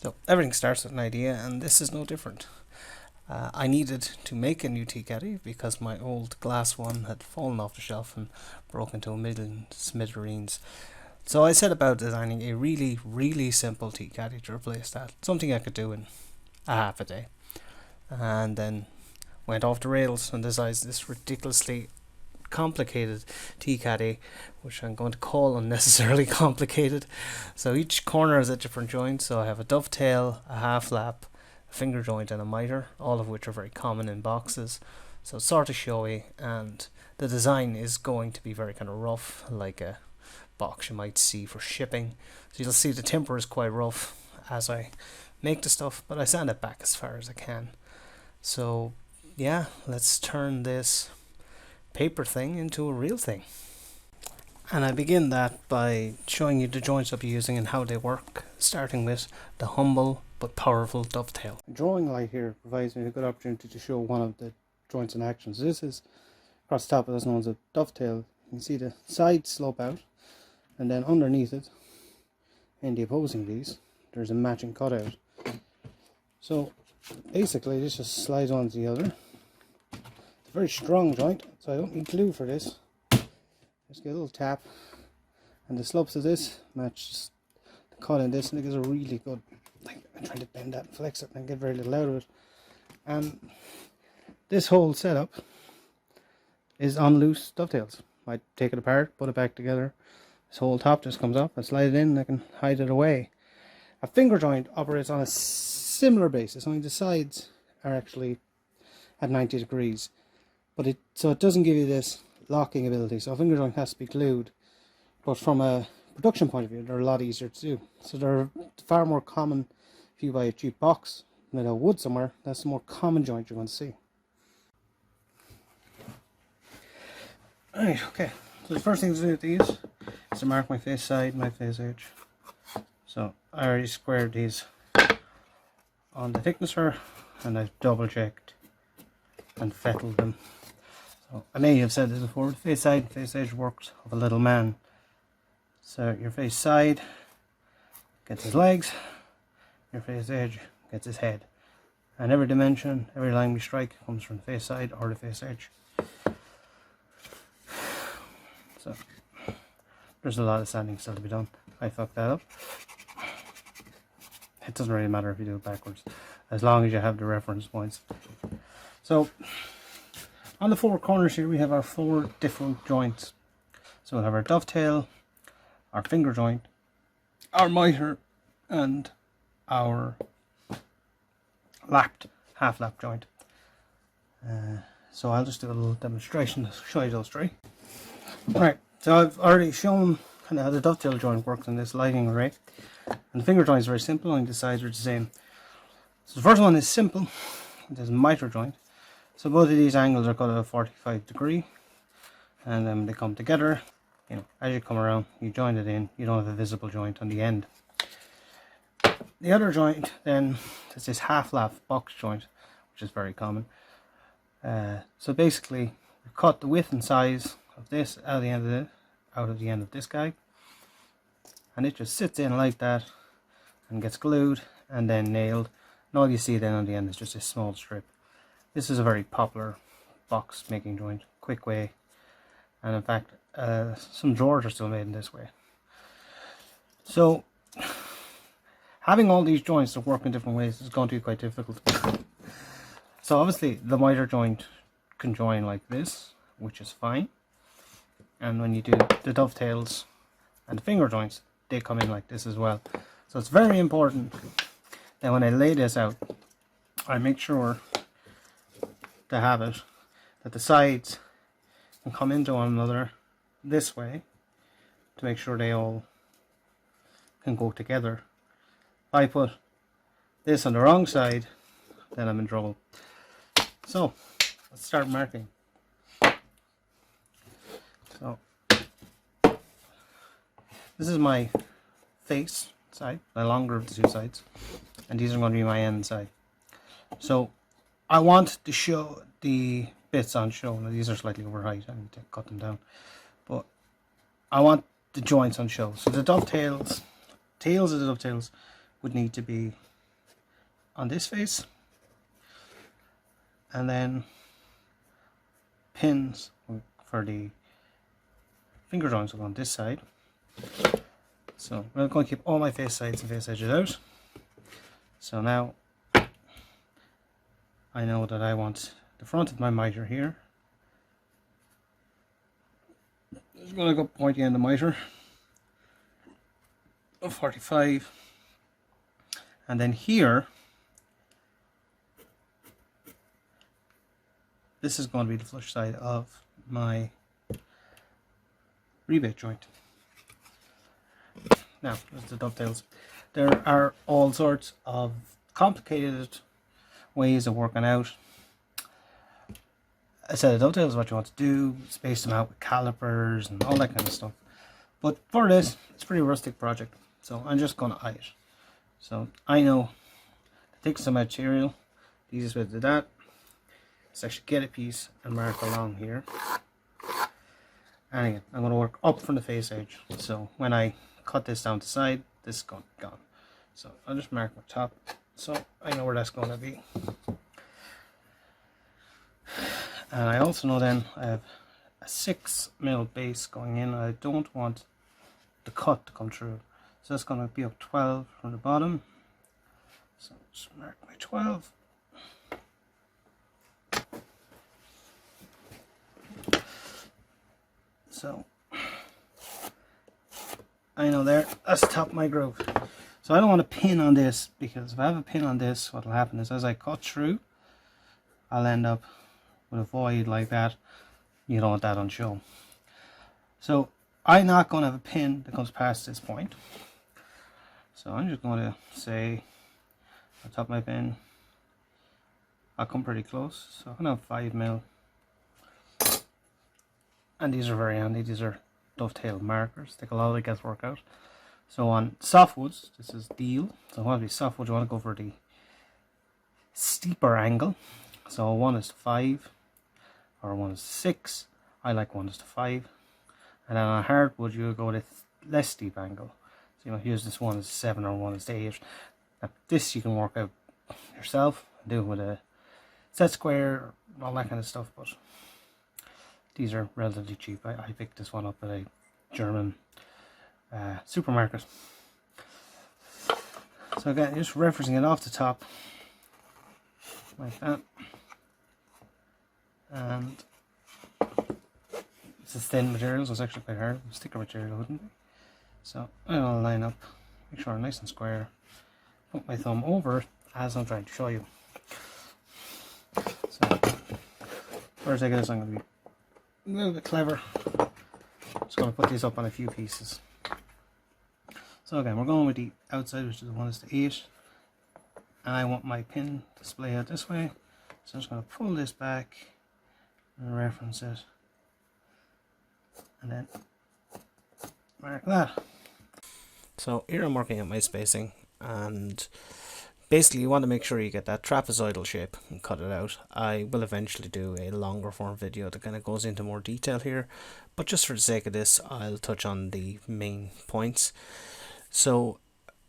So everything starts with an idea, and this is no different. I needed to make a new tea caddy because my old glass one had fallen off the shelf and broke into a million smithereens. So I set about designing a really simple tea caddy to replace that. Something I could do in a half a day. And then went off the rails and designed this ridiculously complicated tea caddy, which I'm going to call unnecessarily complicated. So each corner is a different joint. So I have a dovetail, a half lap, a finger joint and a miter, all of which are very common in boxes. So it's sort of showy, and the design is going to be very kind of rough, like a box you might see for shipping. So you'll see the timber is quite rough as I make the stuff, but I sand it back as far as I can. So yeah, let's turn this paper thing into a real thing. And I begin that by showing you the joints I'll be using and how they work, starting with the humble but powerful dovetail. A drawing light here provides me a good opportunity to show one of the joints in action. So this is across the top of this known as a dovetail. You can see the sides slope out, and then underneath it, in the opposing these, there's a matching cutout. So basically this just slides onto the other. It's a very strong joint, so I don't need glue for this. Just get a little tap, and the slopes of this matches the cut in this, and it gives a really good, like, I'm trying to bend that and flex it and get very little out of it. And this whole setup is on loose dovetails. I take it apart, put it back together. This whole top just comes up, I slide it in, and I can hide it away. A finger joint operates on a similar basis, only the sides are actually at 90 degrees. But it doesn't give you this locking ability, so a finger joint has to be glued. But from a production point of view, they're a lot easier to do. So they're far more common if you buy a cheap box made of wood somewhere. That's the more common joint you're going to see. Right, okay. So the first thing to do with these is to mark my face side, my face edge. So I already squared these on the thicknesser, and I've double checked and fettled them. So I may have said this before, the face side and face edge works of a little man. So your face side gets his legs, your face edge gets his head. And every dimension, every line we strike comes from the face side or the face edge. So there's a lot of sanding still to be done. I fucked that up. It doesn't really matter if you do it backwards, as long as you have the reference points. So on the four corners here we have our four different joints. So we'll have our dovetail, our finger joint, our miter, and our lapped half lap joint. So I'll just do a little demonstration to show you those three. Right, so I've already shown kind of how the dovetail joint works in this lighting array, and the finger joint is very simple, only the sides are the same. So the first one is simple. There's a miter joint. So both of these angles are cut at a 45 degree, and then they come together. You know, as you come around, you join it in. You don't have a visible joint on the end. The other joint then is this half lap box joint, which is very common. So basically, we cut the width and size of this out of the end of this guy, and it just sits in like that and gets glued and then nailed. And all you see then on the end is just a small strip. This is a very popular box making joint, quick way, and in fact some drawers are still made in this way. So having all these joints that work in different ways is going to be quite difficult. So obviously the miter joint can join like this, which is fine, and when you do the dovetails and the finger joints, they come in like this as well. So it's very important that when I lay this out, I make sure to have it that the sides can come into one another this way to make sure they all can go together. I put this on the wrong side, then I'm in trouble. So let's start marking. So this is my face side, the longer of the two sides, and these are going to be my end side. So I want to show the bits on show. Now these are slightly over height, I need to cut them down, but I want the joints on show. So the dovetails, tails of the dovetails would need to be on this face, and then pins for the finger joints will go on this side. So I'm going to keep all my face sides and face edges out. So now I know that I want the front of my mitre here. I'm just going to go pointy end of the mitre of 45, and then here this is going to be the flush side of my rebate joint. Now there's the dovetails. There are all sorts of complicated ways of working out. I said the dovetails is what you want to do, space them out with calipers and all that kind of stuff. But for this, it's a pretty rustic project, so I'm just going to eye it. So I know the thickness of my material, the easiest way to do that is actually get a piece and mark along here. And again, I'm going to work up from the face edge. So when I cut this down to the side, this is gone. So I'll just mark my top, so I know where that's going to be. And I also know then I have a 6mm base going in. I don't want the cut to come through, so that's going to be up 12 from the bottom. So just mark my 12. So I know there, that's the top of my groove. So I don't want a pin on this, because if I have a pin on this, what will happen is as I cut through, I'll end up with a void like that. You don't want that on show. So I'm not going to have a pin that comes past this point. So I'm just going to say, on top of my pin, I'll come pretty close. So I'm going to have 5mm. And these are very handy. These are dovetail markers. Take a lot of the guesswork out. So on softwoods, this is deal. So when we softwood, you want to go for the steeper angle. So 1:5 or 1:6. I like 1:5. And then on hardwood, you go with less steep angle. So you know, here's this 1:7 or 1:8. Now, this you can work out yourself, do it with a set square, all that kind of stuff. But these are relatively cheap. I picked this one up at a German supermarket. So again, just referencing it off the top like that, and this is thin material, so it's actually quite hard. It's thicker material, wouldn't it? So I'll line up, make sure I'm nice and square, put my thumb over it as I'm trying to show you. So first I guess I'm going to be a little bit clever. Just going to put these up on a few pieces. So again, we're going with the outside, which is 1:8, and I want my pin to splay out this way. So I'm just going to pull this back and reference it, and then mark that. So here I'm working at my spacing, and basically you want to make sure you get that trapezoidal shape and cut it out. I will eventually do a longer form video that kind of goes into more detail here, but just for the sake of this, I'll touch on the main points. So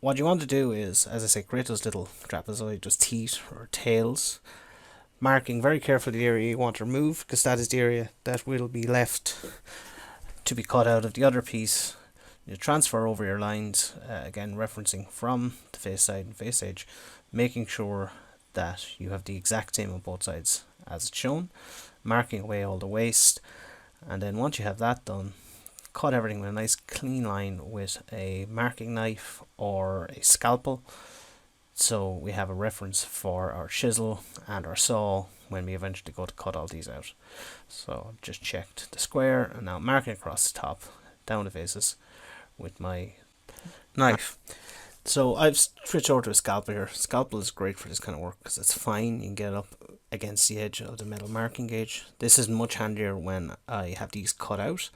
what you want to do is, as I say, create those little trapezoid, just teeth or tails, marking very carefully the area you want to remove, because that is the area that will be left to be cut out of the other piece. You transfer over your lines, again referencing from the face side and face edge, making sure that you have the exact same on both sides as it's shown, marking away all the waste, and then once you have that done, cut everything with a nice clean line with a marking knife or a scalpel, so we have a reference for our chisel and our saw when we eventually go to cut all these out. So I've just checked the square, and now marking across the top down the faces with my knife. So I've switched over to a scalpel here. Scalpel is great for this kind of work because it's fine. You can get it up against the edge of the metal marking gauge. This is much handier when I have these cut out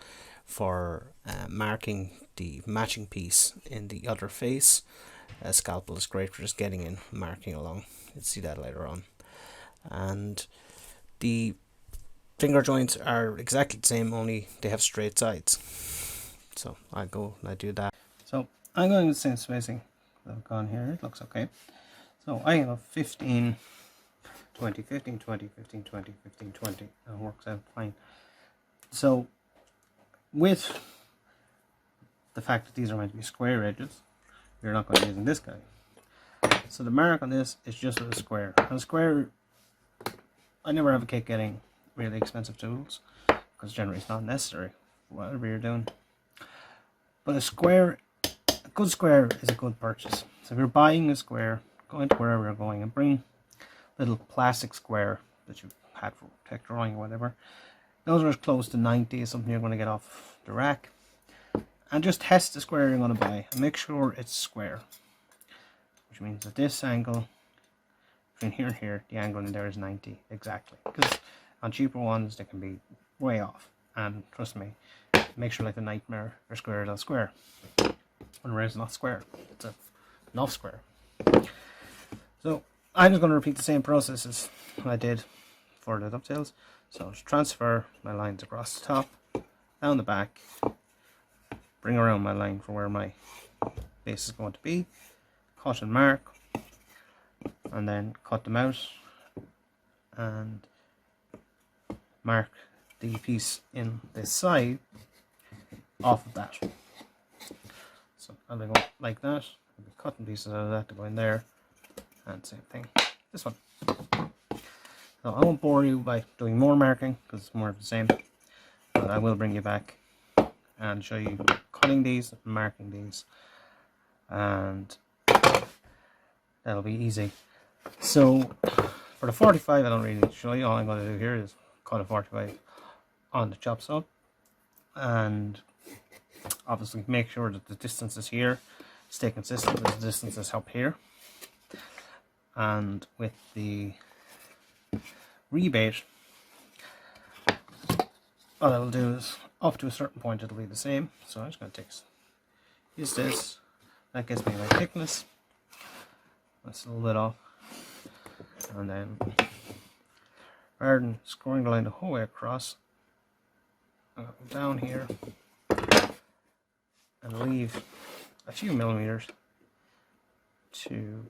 for marking the matching piece in the other face. A scalpel is great for just getting in, marking along. You'll see that later on. And the finger joints are exactly the same, only they have straight sides. So I go and I do that. So I'm going with the same spacing that I've gone here. It looks okay. So I have 15, 20, 15, 20, 15, 20, 15, 20. That works out fine. So with the fact that these are meant to be square edges, you're not going to be using this guy. So the mark on this is just with a square. And a square, I never advocate getting really expensive tools because generally it's not necessary for whatever you're doing. But a good square is a good purchase. So if you're buying a square, going to wherever you're going and bring a little plastic square that you've had for tech drawing or whatever. Those are as close to 90 as something you're going to get off the rack. And just test the square you're going to buy and make sure it's square. Which means that this angle between here and here, the angle in there is 90 exactly. Because on cheaper ones they can be way off. And trust me, makes you like the nightmare or square than square. Whereas it's not square, it's an off square. So I'm just going to repeat the same process as I did for the dovetails. So just transfer my lines across the top, down the back, bring around my line for where my base is going to be, cut and mark, and then cut them out and mark the piece in this side off of that. So I'll go like that. I'll be cutting pieces out of that to go in there, and same thing this one. So I won't bore you by doing more marking because it's more of the same, but I will bring you back and show you cutting these and marking these, and that'll be easy. So for the 45 I don't really need to show you. All I'm going to do here is cut a 45 on the chop saw, and obviously make sure that the distances here stay consistent with the distances up here. And with the rebate, what I will do is up to a certain point it'll be the same. So I'm just going to use this. That gives me my thickness. That's a little bit off. And then rather than scoring the line the whole way across, I'll go down here and leave a few millimeters to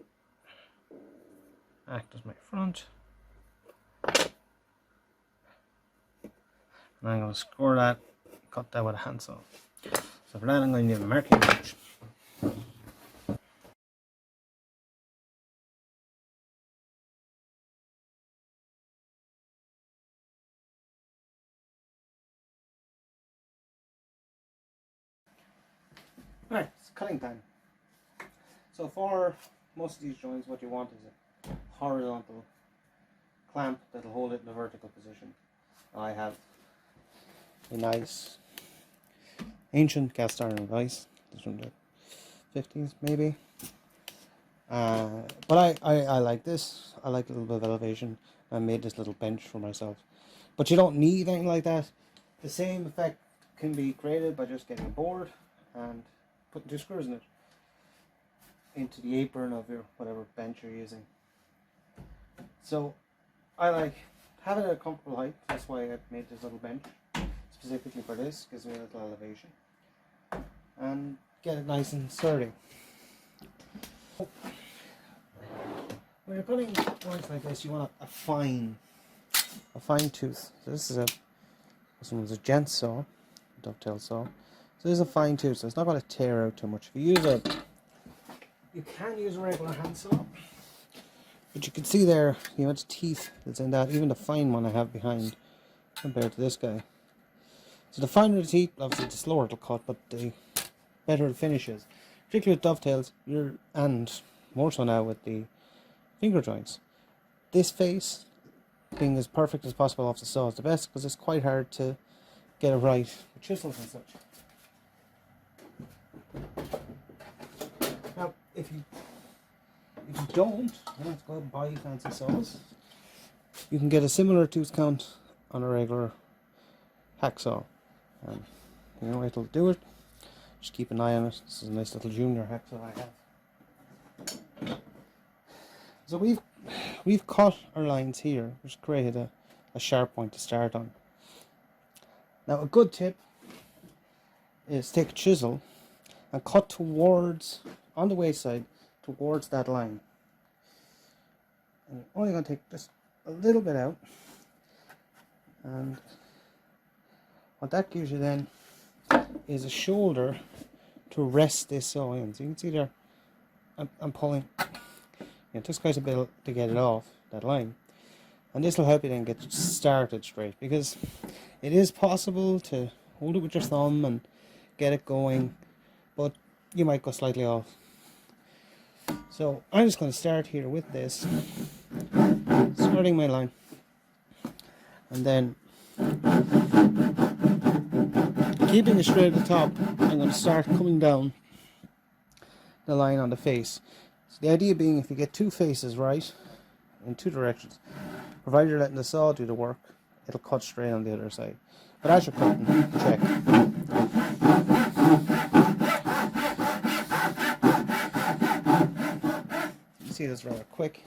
act as my front. And I'm going to score that, cut that with a handsaw. So for that I'm going to need a marking gauge. Alright, it's cutting time. So for most of these joints what you want is a horizontal clamp that'll hold it in a vertical position. I have a nice ancient cast iron vise, this from the 50s maybe. But I like this. I like a little bit of elevation. I made this little bench for myself. But you don't need anything like that. The same effect can be created by just getting a board and putting 2 screws in it into the apron of your whatever bench you're using. So I like having it at a comfortable height. That's why I made this little bench specifically for this. Gives me a little elevation and get it nice and sturdy. When you're cutting joints like this, you want a fine tooth. So this one was a gent saw, dovetail saw. So this is a fine tooth, so it's not going to tear out too much. If you can use a regular handsaw, but you can see there the amount of teeth that's in that. Even the fine one I have behind compared to this guy. So the finer the teeth, obviously the slower it'll cut, but the better it finishes. Particularly with dovetails, and more so now with the finger joints. This face being as perfect as possible off the saw is the best because it's quite hard to get it right with chisels and such. Now, if you don't, you have to go out and buy fancy saws. You can get a similar tooth count on a regular hacksaw. You know, it'll do it. Just keep an eye on it. This is a nice little junior hacksaw I have. So we've cut our lines here, which created a sharp point to start on. Now a good tip is take a chisel and cut towards, on the waist side, towards that line. And you're only going to take just a little bit out, and what that gives you then is a shoulder to rest this saw in. So you can see there, I'm pulling. It just quite a bit to get it off that line, and this will help you then get started straight, because it is possible to hold it with your thumb and get it going, but you might go slightly off. So I'm just going to start here with this, starting my line, and then keeping it straight at the top, I'm going to start coming down the line on the face. So the idea being, if you get two faces right in two directions, provided you're letting the saw do the work, it'll cut straight on the other side. But as you're cutting, check. You see this rather quick,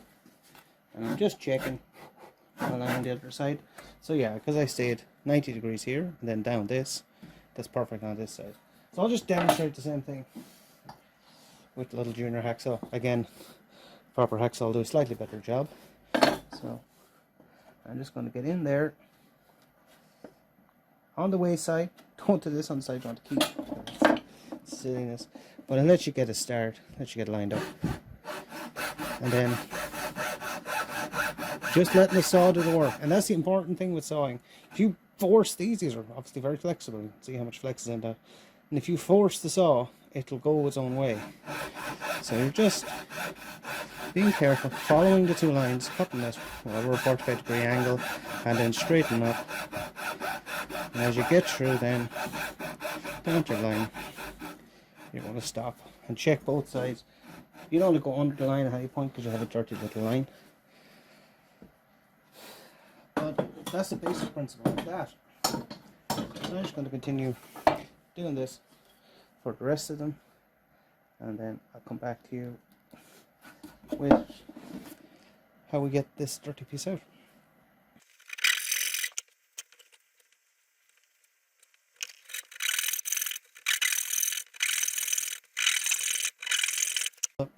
and I'm just checking while I'm on the other side. So yeah, because I stayed 90 degrees here and then down this, that's perfect on this side. So I'll just demonstrate the same thing with the little junior hacksaw. Again, proper hacksaw will do a slightly better job. So I'm just going to get in there on the waist side. Don't do this on the side you want to keep. It's silliness. But I'll let you get a start, let you get lined up. And then just letting the saw do the work. And that's the important thing with sawing. If you force these are obviously very flexible. See how much flex is in that. And if you force the saw, it'll go its own way. So you're just being careful, following the two lines, cutting this over a 45 degree angle, and then straighten up. And as you get through, then down to your line, you're going to stop and check both sides. You don't want to go under the line at any point because you have a dirty little line. But that's the basic principle of that. So I'm just going to continue doing this for the rest of them, and then I'll come back to you with how we get this dirty piece out.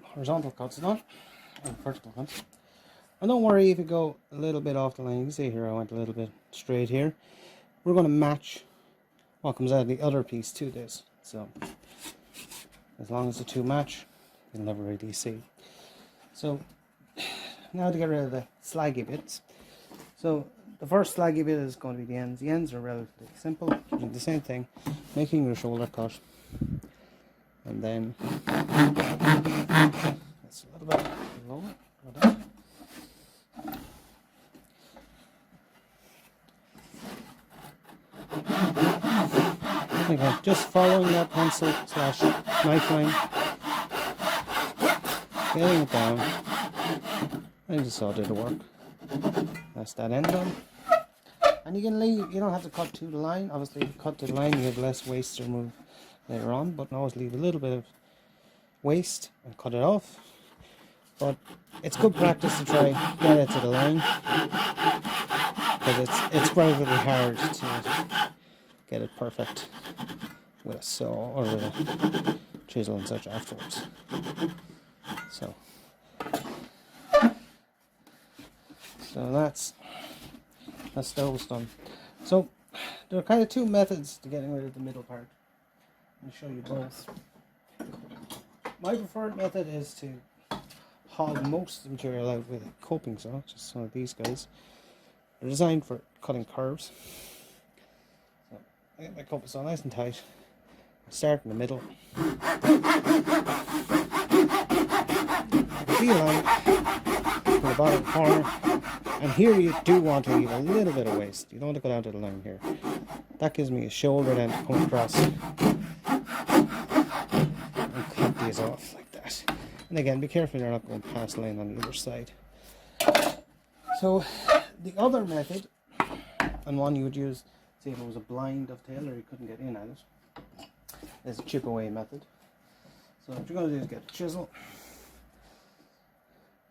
Horizontal cuts done, and vertical cuts. And don't worry if you go a little bit off the line. You can see here I went a little bit straight here. We're going to match what comes out of the other piece to this. So as long as the two match, you'll never really see. So now to get rid of the slaggy bits. So the first slaggy bit is going to be the ends. The ends are relatively simple. You do the same thing, making your shoulder cut, and then that's a little bit lower. Like that. Again, just following that pencil / knife line, getting it down, and just saw do the work. That's that end done. And you can leave, you don't have to cut to the line. Obviously, if you cut to the line, you have less waste to remove later on, but always leave a little bit of waste and cut it off. But it's good practice to try get it to the line, because it's relatively hard to get it perfect with a saw or with a chisel and such afterwards. So that's those done. So there are kind of two methods to getting rid of the middle part. I'll show you both. My preferred method is to hog most of the material out with a coping saw, just one of these guys. They're designed for cutting curves. So I get my coping saw nice and tight. Start in the middle. See a line in the bottom corner. And here you do want to leave a little bit of waste. You don't want to go down to the line here. That gives me a shoulder then to come across and cut these off like that. And again, be careful you're not going past the line on the other side. So the other method, and one you would use, say if it was a blind dovetail or you couldn't get in at it, is a chip away method. So what you're going to do is get a chisel,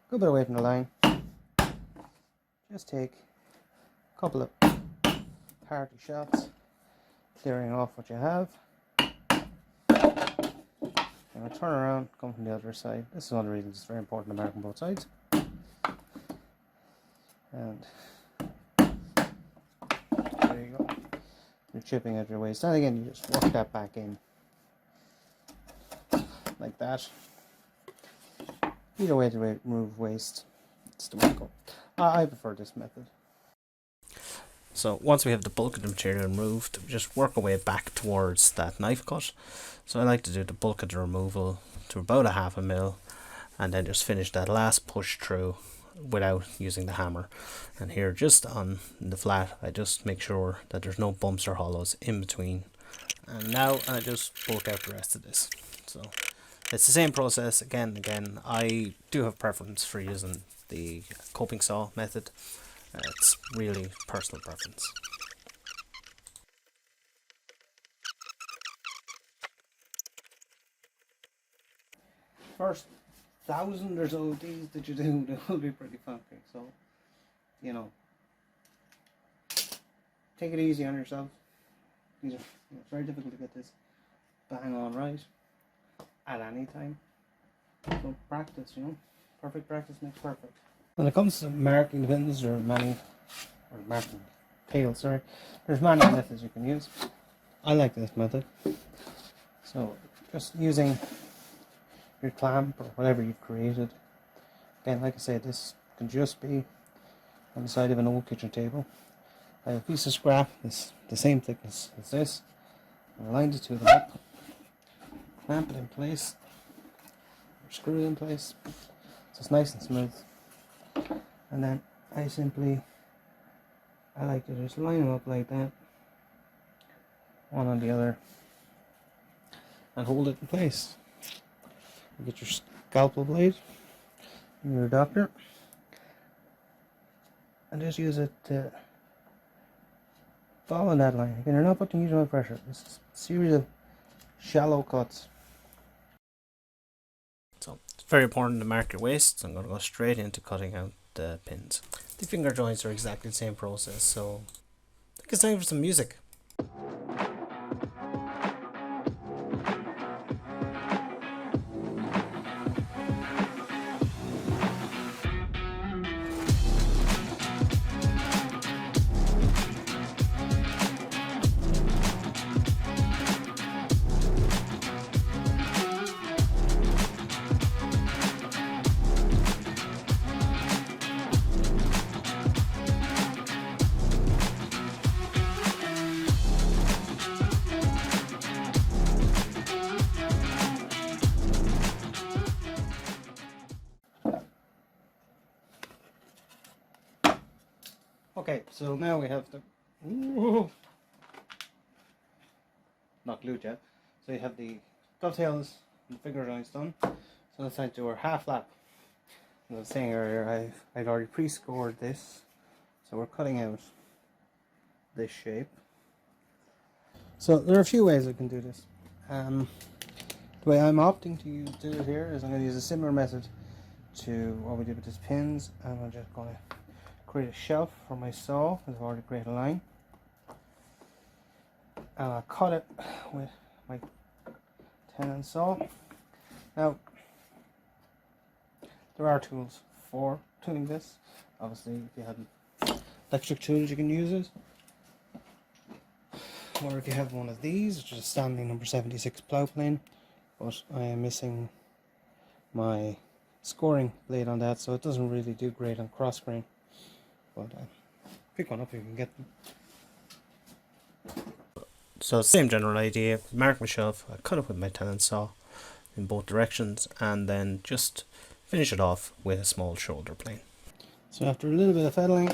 go a bit away from the line, just take a couple of party shots, clearing off what you have, and I'll turn around, come from the other side. This is one of the reasons it's very important to mark on both sides. And there you go. You're chipping at your waist. And again, you just work that back in like that. Either way to remove waste, it's the way to go. I prefer this method. So once we have the bulk of the material removed, just work our way back towards that knife cut. So I like to do the bulk of the removal to about a 1/2 mil, and then just finish that last push through without using the hammer. And here, just on the flat, I just make sure that there's no bumps or hollows in between. And now I just bulk out the rest of this. So it's the same process again and again. I do have preference for using the coping saw method. It's really personal preference. First 1,000 or so of these that you do, they will be pretty funky. So, you know, take it easy on yourself. These are, it's very difficult to get this bang on right at any time. So practice, you know, perfect practice makes perfect. When it comes to marking the pins, there are many, or marking tails, sorry, there's many methods you can use. I like this method. So just using your clamp or whatever you've created. Again, like I said, this can just be on the side of an old kitchen table. I have a piece of scrap, this the same thickness as this. I lined the two of them up, clamp it in place, or screw it in place, so it's nice and smooth. And then I like to just line them up like that, one on the other, and hold it in place. You get your scalpel blade and your adapter, and just use it to follow that line. Again, you're not putting huge amount of pressure. This is a series of shallow cuts. So it's very important to mark your waist. So I'm going to go straight into cutting out the pins. The finger joints are exactly the same process, so I think it's time for some music. Okay, so now we have the not glued yet. So you have the dovetails and the finger joints done. So let's try to do our half lap. As I was saying earlier, I've already pre-scored this, so we're cutting out this shape. So there are a few ways I can do this. The way I'm opting to do it here is I'm going to use a similar method to what we did with these pins, and I'm just going to create a shelf for my saw. I've already created a line, and I'll cut it with my 10 saw. Now there are tools for doing this. Obviously, if you have electric tools, you can use it, or if you have one of these, which is a standing number 76 plough plane, but I am missing my scoring blade on that, so it doesn't really do great on cross grain. But pick one up if you can get them. So same general idea, mark my shelf, I cut it with my 10 saw in both directions, and then just finish it off with a small shoulder plane. So after a little bit of fiddling,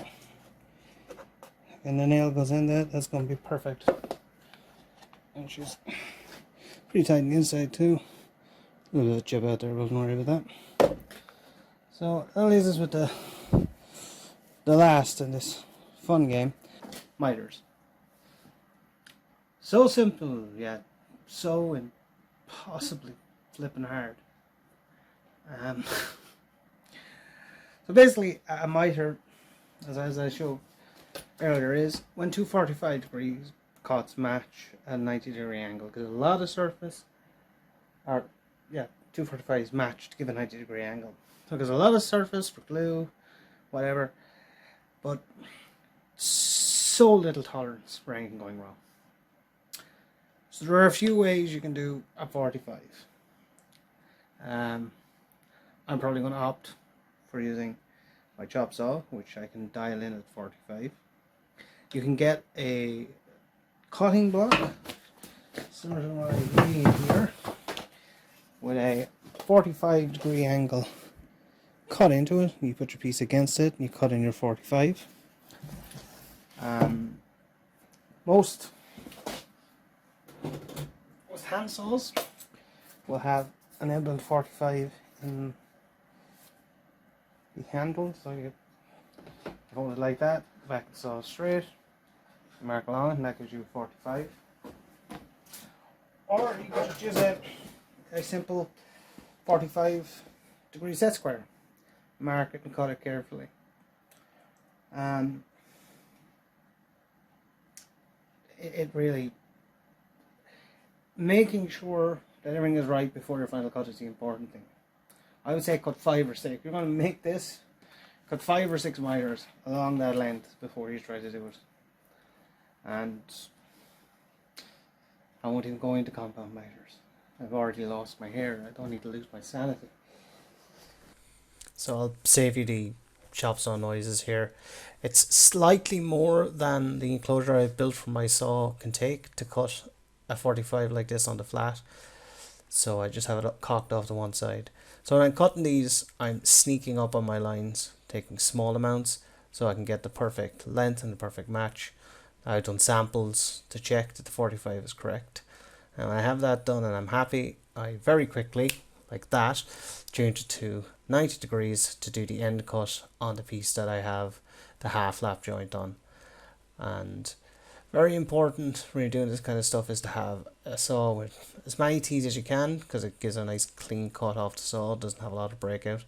and the nail goes in there, that's going to be perfect. And she's pretty tight on the inside too. A little bit of jib out there, but don't worry about that. So that leaves us with the last in this fun game, miters. So simple, yet so impossibly flipping hard. So basically, a miter, as I showed earlier, is when two 45 degrees cuts match at a 90-degree angle. Because a lot of surface are, yeah, 245s match to give a 90-degree angle. So there's a lot of surface for glue, whatever, but so little tolerance for anything going wrong. So there are a few ways you can do a 45. I'm probably going to opt for using my chop saw, which I can dial in at 45. You can get a cutting block, similar to what I made here, with a 45 degree angle cut into it. You put your piece against it and you cut in your 45. Most hand saws will have an inbuilt 45 in the handle, so you hold it like that, back the saw straight, mark along it, and that gives you 45. Or you could just use a simple 45 degree set square, mark it and cut it carefully. It really, making sure that everything is right before your final cut is the important thing. I would say cut 5 or 6. If you're going to make this, cut 5 or 6 miters along that length before you try to do it. And I won't even go into compound miters. I've already lost my hair. I don't need to lose my sanity. So I'll save you the chop saw noises here. It's slightly more than the enclosure I've built for my saw can take to cut a 45 like this on the flat. So I just have it cocked off to one side. So when I'm cutting these, I'm sneaking up on my lines, taking small amounts so I can get the perfect length and the perfect match. I've done samples to check that the 45 is correct. And when I have that done and I'm happy, I very quickly, like that, change it to 90 degrees to do the end cut on the piece that I have the half lap joint on. And very important when you're doing this kind of stuff is to have a saw with as many teeth as you can, because it gives a nice clean cut off the saw. It doesn't have a lot of breakout.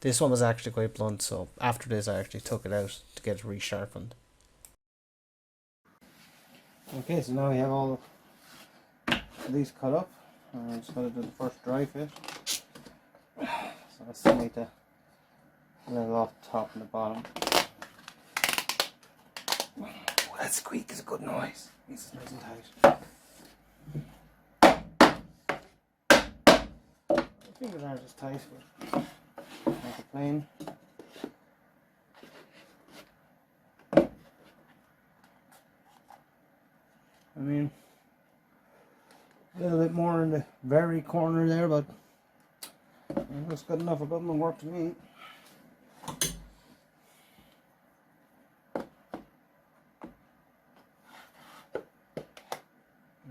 This one was actually quite blunt, so after this I actually took it out to get it resharpened. Okay, so now we have all of these cut up. I'm just going to do the first dry fit. So I still need to level off the top and the bottom. Oh, that squeak is a good noise. This is nice and tight. The fingers are just tight, but make it plain. I mean, a little bit more in the very corner there, but that's good enough. It doesn't work to me.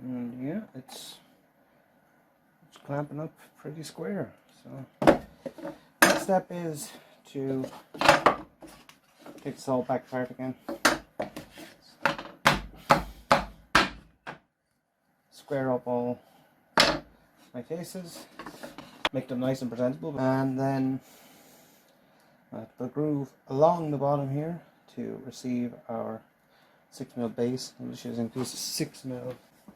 And yeah, it's clamping up pretty square. So next step is to take this all back apart again. Square up all my faces, make them nice and presentable, and then put a groove along the bottom here to receive our 6mm base. I'm just using a piece of 6mm,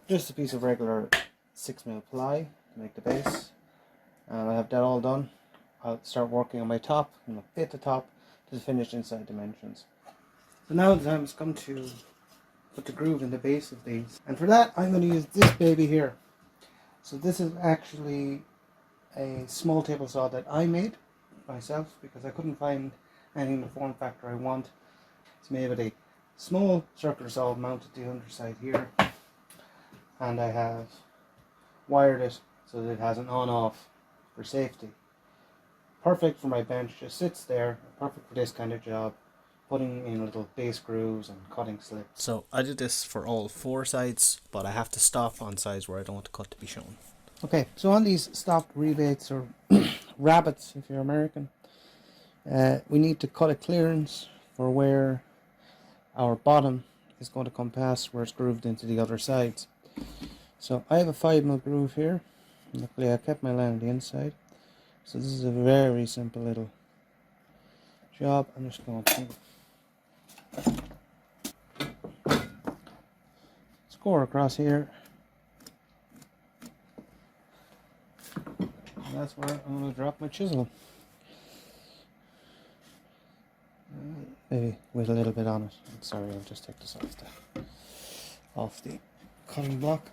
just a piece of regular 6mm ply to make the base. And I have that all done. I'll start working on my top and I'll fit the top to the finished inside dimensions. So now the time has come to put the groove in the base of these, and for that I'm going to use this baby here. So this is actually a small table saw that I made myself because I couldn't find anything in the form factor I want. It's made with a small circular saw mounted to the underside here, and I have wired it so that it has an on-off for safety. Perfect for my bench, just sits there, perfect for this kind of job, putting in little base grooves and cutting slips. So I did this for all 4 sides, but I have to stop on sides where I don't want the cut to be shown. Okay, so on these stock rebates, or rabbits if you're American, we need to cut a clearance for where our bottom is going to come past where it's grooved into the other sides. So I have a 5mm groove here. Luckily I kept my line on the inside. So this is a very simple little job. I'm just going to score across here. And that's where I'm going to drop my chisel. Maybe with a little bit on it. I'm sorry, I'll just take this off the cutting block.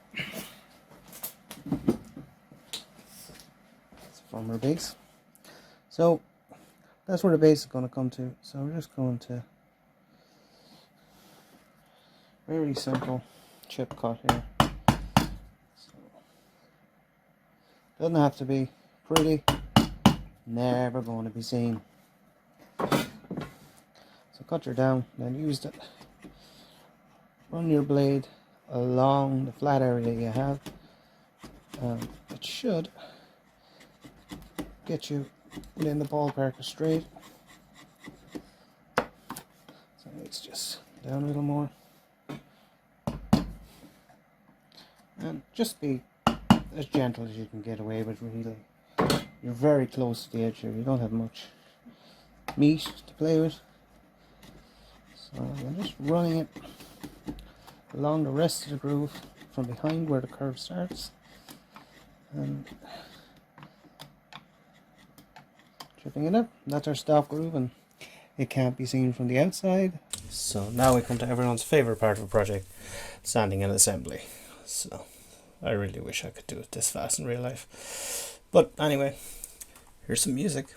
It's a former base. So that's where the base is going to come to. So we're just going to very simple chip cut here. So, doesn't have to be pretty. Never going to be seen. So cut your down, then use it. Run your blade along the flat area you have. It should get you within the ballpark of straight. So it's just down a little more. And just be as gentle as you can get away with, really. You're very close to the edge here. You don't have much meat to play with. So I'm just running it along the rest of the groove from behind where the curve starts. And chipping it up. That's our stop groove, and it can't be seen from the outside. So now we come to everyone's favourite part of a project, sanding and assembly. So I really wish I could do it this fast in real life. But anyway, here's some music.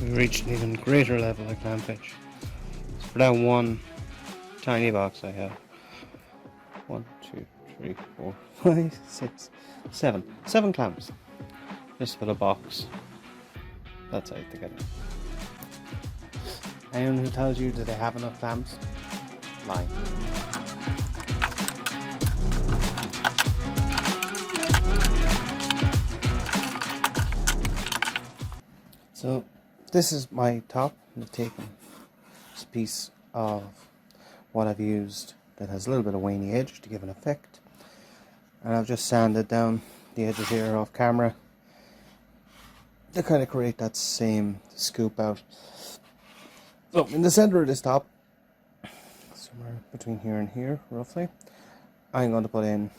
We reached an even greater level of clam pitch. So for that one tiny box I have 1, 2, 3, 4, 5, 6, 7. 7 clams. Just for the box. That's how to get it. Anyone who tells you that they have enough clams, lying. So this is my top. I've taken this piece of what I've used that has a little bit of veiny edge to give an effect, and I've just sanded down the edges here off camera to kind of create that same scoop out. So in the center of this top, somewhere between here and here roughly, I'm going to put in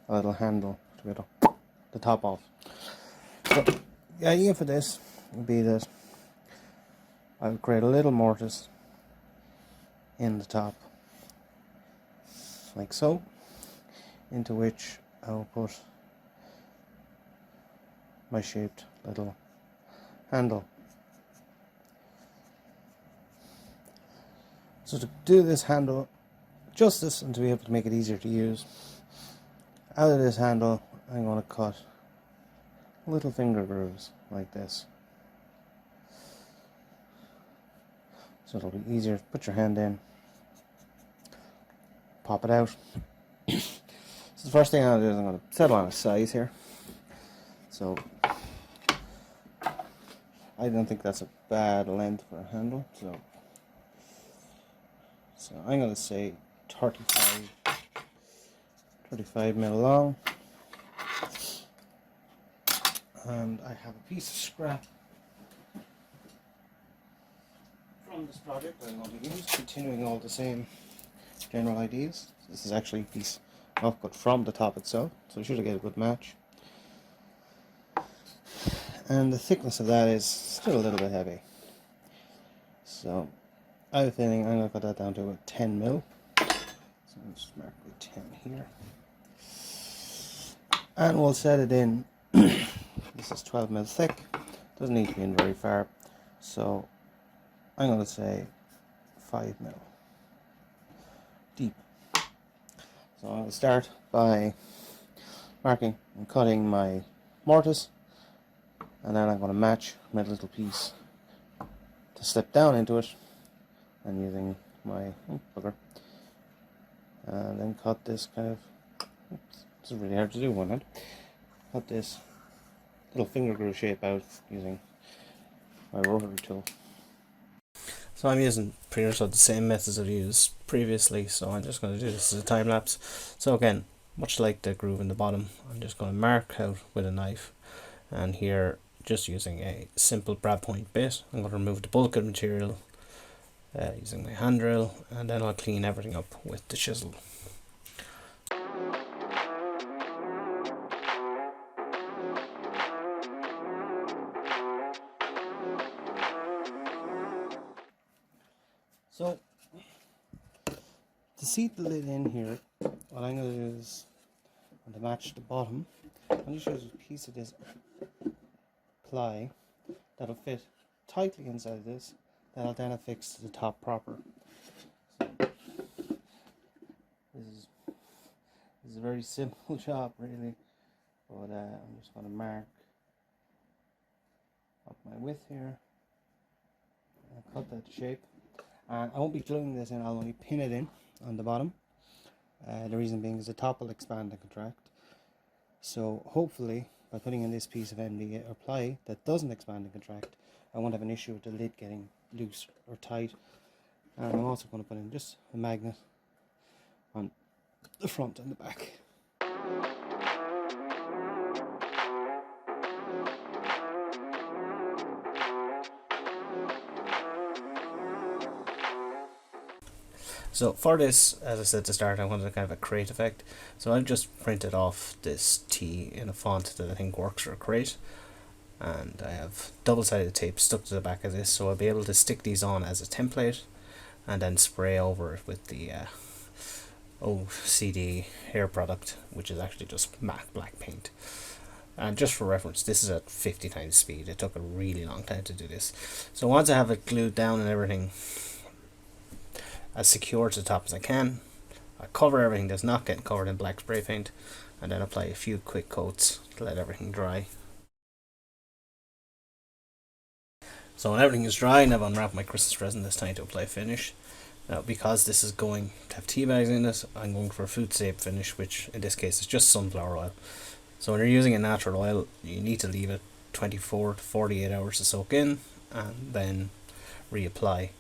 a little handle to get the top off. So the idea for this would be that I'll create a little mortise in the top, like so, into which I'll put my shaped little handle. So to do this handle justice and to be able to make it easier to use, out of this handle I'm going to cut little finger grooves like this. So it'll be easier to put your hand in, pop it out. So the first thing I'm going to do is I'm going to settle on a size here. So I don't think that's a bad length for a handle. So I'm going to say 35 mil long. And I have a piece of scrap from this project that I'm going to use, continuing all the same general ideas. This is actually a piece offcut from the top itself, so you should get a good match. and the thickness of that is still a little bit heavy. So I have a feeling I'm going to cut that down to about 10 mil. So I'll just mark with 10 here. And we'll set it in. This is 12 mil thick. Doesn't need to be in very far. So I'm going to say 5 mil deep. So I'm going to start by marking and cutting my mortise, and then I'm going to match my little piece to slip down into it, and using my bugger, and then cut this kind of, this is really hard to do one hand, cut this little finger groove shape out using my rotary tool. So I'm using pretty much the same methods I've used previously, so I'm just going to do this as a time lapse. So again, much like the groove in the bottom, I'm just going to mark out with a knife, and here just using a simple brad point bit, I'm going to remove the bulk of the material using my hand drill, and then I'll clean everything up with the chisel. So to seat the lid in here, what I'm going to do is, to match the bottom, I'm going to use a piece of this ply that'll fit tightly inside this, that I'll then affix to the top proper. So this is a very simple job really, but I'm just going to mark up my width here, and cut that shape. And I won't be gluing this in, I'll only pin it in on the bottom. The reason being is the top will expand and contract. So hopefully by putting in this piece of MDF or ply that doesn't expand and contract, I won't have an issue with the lid getting loose or tight. And I'm also going to put in just a magnet on the front and the back. So for this, as I said to start, I wanted a kind of a crate effect. So I've just printed off this T in a font that I think works for a crate. And I have double-sided tape stuck to the back of this, so I'll be able to stick these on as a template and then spray over it with the OCD hair product, which is actually just matte black paint. And just for reference, this is at 50 times speed. It took a really long time to do this. So once I have it glued down and everything as secure to the top as I can, I cover everything that's not getting covered in black spray paint, and then apply a few quick coats to let everything dry. So when everything is dry and I've unwrapped my Christmas present, it's time to apply finish. Now because this is going to have tea bags in it, I'm going for a food safe finish, which in this case is just sunflower oil. So when you're using a natural oil, you need to leave it 24 to 48 hours to soak in and then reapply.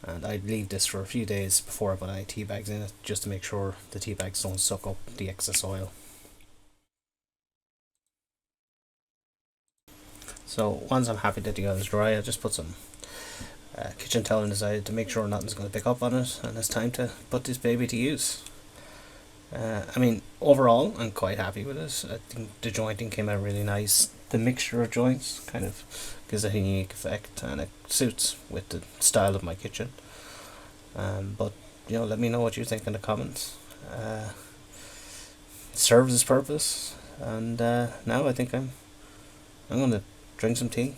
And I'd leave this for a few days before I put any tea bags in it, just to make sure the tea bags don't suck up the excess oil. So once I'm happy that the oil is dry, I just put some kitchen towel on the side to make sure nothing's going to pick up on it, and it's time to put this baby to use. I mean, overall I'm quite happy with it. I think the jointing came out really nice. The mixture of joints kind of gives a unique effect, and it suits with the style of my kitchen. But you know, let me know what you think in the comments. It serves its purpose, and now I think I'm going to drink some tea.